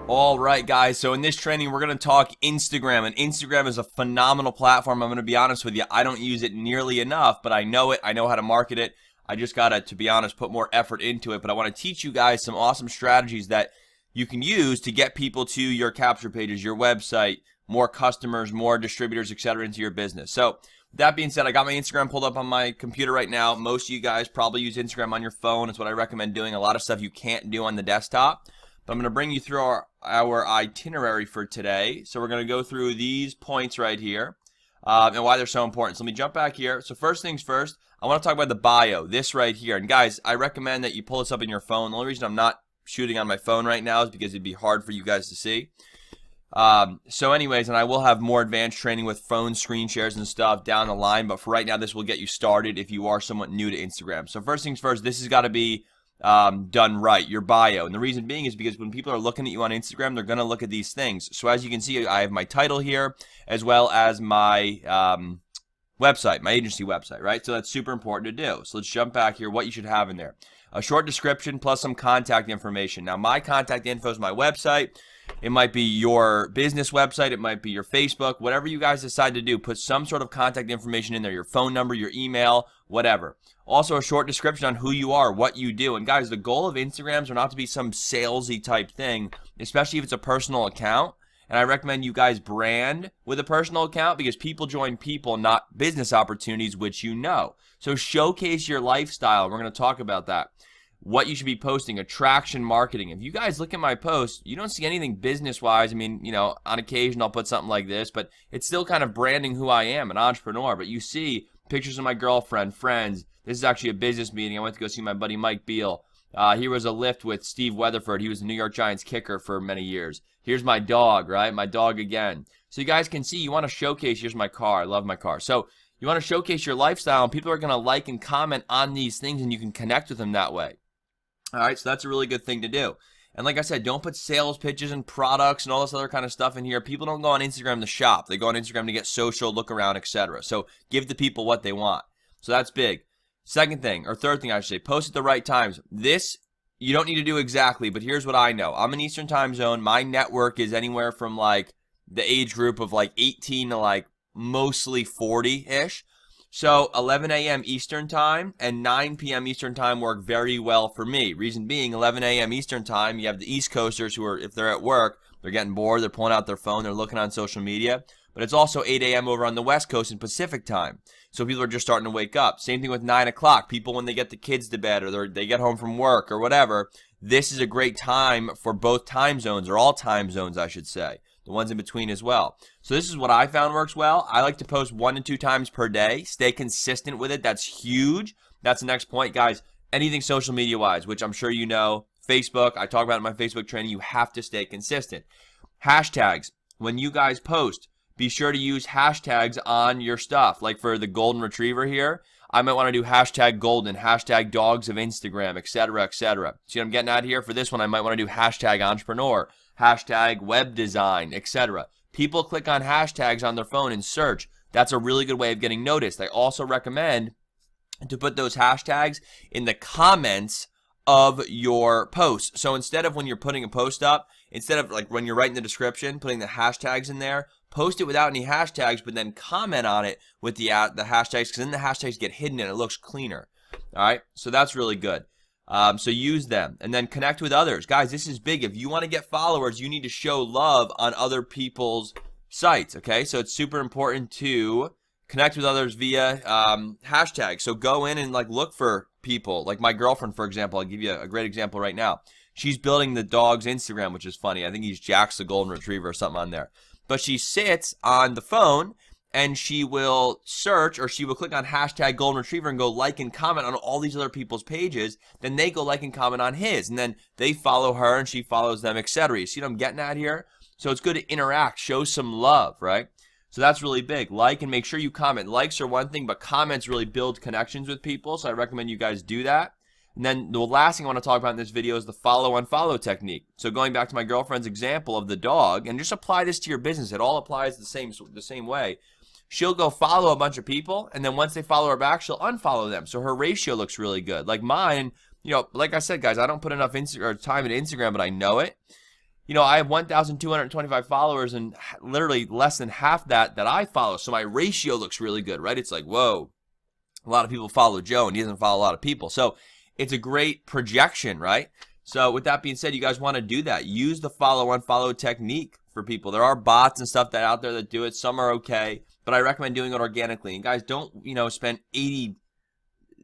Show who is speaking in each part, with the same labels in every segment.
Speaker 1: All right, guys, so in this training, we're going to talk Instagram, and Instagram is a phenomenal platform. I'm going to be honest with you. I don't use it nearly enough, but I know it. I know how to market it. I just got to be honest, put more effort into it, but I want to teach you guys some awesome strategies that you can use to get people to your capture pages, your website, more customers, more distributors, etc., into your business. So that being said, I got my Instagram pulled up on my computer right now. Most of you guys probably use Instagram on your phone. It's what I recommend doing. A lot of stuff you can't do on the desktop. But I'm going to bring you through our itinerary for today. So we're going to go through these points right here and why they're so important. So let me jump back here. So first things first, I want to talk about the bio, this right here. And guys, I recommend that you pull this up in your phone. The only reason I'm not shooting on my phone right now is because it'd be hard for you guys to see. So anyways, and I will have more advanced training with phone screen shares and stuff down the line. But for right now, this will get you started if you are somewhat new to Instagram. So first things first, this has got to be done right, your bio. And the reason being is because when people are looking at you on Instagram, they're going to look at these things. So as you can see, I have my title here as well as my website, my agency website, right? So that's super important to do. So let's jump back here, what you should have in there. A short description plus some contact information. Now my contact info is my website. It might be your business website. It might be your Facebook. Whatever you guys decide to do, put some sort of contact information in there, your phone number, your email, whatever. Also, a short description on who you are, what you do. And guys, the goal of Instagrams are not to be some salesy type thing, especially if it's a personal account. And I recommend you guys brand with a personal account because people join people, not business opportunities, which you know. So showcase your lifestyle. We're going to talk about that. What you should be posting, attraction marketing. If you guys look at my posts, you don't see anything business-wise. I mean, you know, on occasion I'll put something like this, but it's still kind of branding who I am, an entrepreneur. But you see pictures of my girlfriend, friends. This is actually a business meeting. I went to go see my buddy Mike Beal. Here was a lift with Steve Weatherford. He was the New York Giants kicker for many years. Here's my dog, right? My dog again. So you guys can see, you want to showcase, here's my car. I love my car. So you want to showcase your lifestyle, and people are going to like and comment on these things, and you can connect with them that way. All right, so that's a really good thing to do. And like I said, don't put sales pitches and products and all this other kind of stuff in here. People don't go on Instagram to shop. They go on Instagram to get social, look around, etc. So give the people what they want. So that's big. Second thing, or third thing I should say, post at the right times. This you don't need to do exactly, but here's what I know. I'm in Eastern time zone. My network is anywhere from like the age group of like 18 to like mostly 40-ish. So 11 a.m. Eastern time and 9 p.m. Eastern time work very well for me. Reason being, 11 a.m. Eastern time, you have the East Coasters who are, if they're at work, they're getting bored, they're pulling out their phone, they're looking on social media. But it's also 8 a.m. over on the West Coast in Pacific time. So people are just starting to wake up. Same thing with 9 o'clock. People, when they get the kids to bed or they get home from work or whatever, this is a great time for both time zones, or all time zones, I should say. The ones in between as well. So this is what I found works well. I like to post 1 to 2 times per day. Stay consistent with it. That's huge. That's the next point, guys. Anything social media wise, which I'm sure you know. Facebook, I talk about in my Facebook training. You have to stay consistent. Hashtags. When you guys post, be sure to use hashtags on your stuff. Like for the golden retriever here, I might want to do hashtag golden, hashtag dogs of Instagram, etc., etc. See what I'm getting at here? For this one, I might want to do hashtag entrepreneur, hashtag web design, etc. People click on hashtags on their phone and search. That's a really good way of getting noticed. I also recommend to put those hashtags in the comments of your posts. So instead of when you're putting a post up, instead of like when you're writing the description, putting the hashtags in there, post it without any hashtags, but then comment on it with the hashtags, because then the hashtags get hidden and it looks cleaner. All right, so that's really good. So use them, and then connect with others. Guys, this is big. If you want to get followers, you need to show love on other people's sites, okay? So it's super important to connect with others via hashtags. So go in and like look for people. Like my girlfriend, for example, I'll give you a great example right now. She's building the dog's Instagram, which is funny. I think he's Jax the Golden Retriever or something on there. But she sits on the phone and she will search, or she will click on hashtag golden retriever and go like and comment on all these other people's pages. Then they go like and comment on his, and then they follow her and she follows them, etc. You see what I'm getting at here? So it's good to interact, show some love, right? So that's really big. Like, and make sure you comment. Likes are one thing, but comments really build connections with people, so I recommend you guys do that. And then the last thing I want to talk about in this video is the follow-unfollow technique. So going back to my girlfriend's example of the dog, and just apply this to your business. It all applies the same way. she'll go follow a bunch of people, and then once they follow her back, she'll unfollow them. So her ratio looks really good. Like mine, like I said, guys, I don't put enough time into Instagram, but I know it. I have 1,225 followers, and literally less than half that I follow. So my ratio looks really good, right? It's like, whoa, a lot of people follow Joe, and he doesn't follow a lot of people. So it's a great projection, right? So with that being said, you guys want to do that. Use the follow-unfollow technique for people. There are bots and stuff that out there that do it. Some are okay, but I recommend doing it organically. And guys, don't, spend 80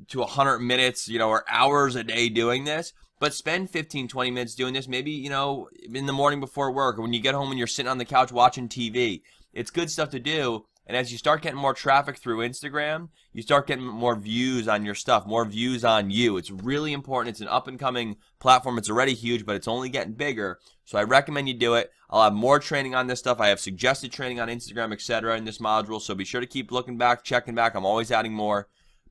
Speaker 1: to 100 minutes, or hours a day doing this. But spend 15, 20 minutes doing this, maybe, in the morning before work, or when you get home and you're sitting on the couch watching TV. It's good stuff to do. And as you start getting more traffic through Instagram, you start getting more views on your stuff, more views on you. It's really important. It's an up-and-coming platform. It's already huge, but it's only getting bigger. So I recommend you do it. I'll have more training on this stuff. I have suggested training on Instagram, etc. in this module. So be sure to keep looking back, checking back. I'm always adding more.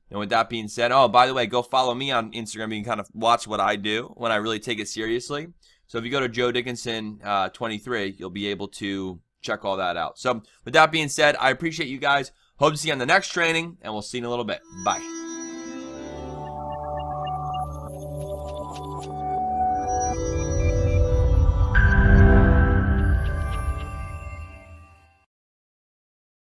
Speaker 1: And with that being said, oh, by the way, go follow me on Instagram. You can kind of watch what I do when I really take it seriously. So if you go to Joe Dickinson 23, you'll be able to check all that out. So with that being said, I appreciate you guys. Hope to see you on the next training, and we'll see you in a little bit. Bye.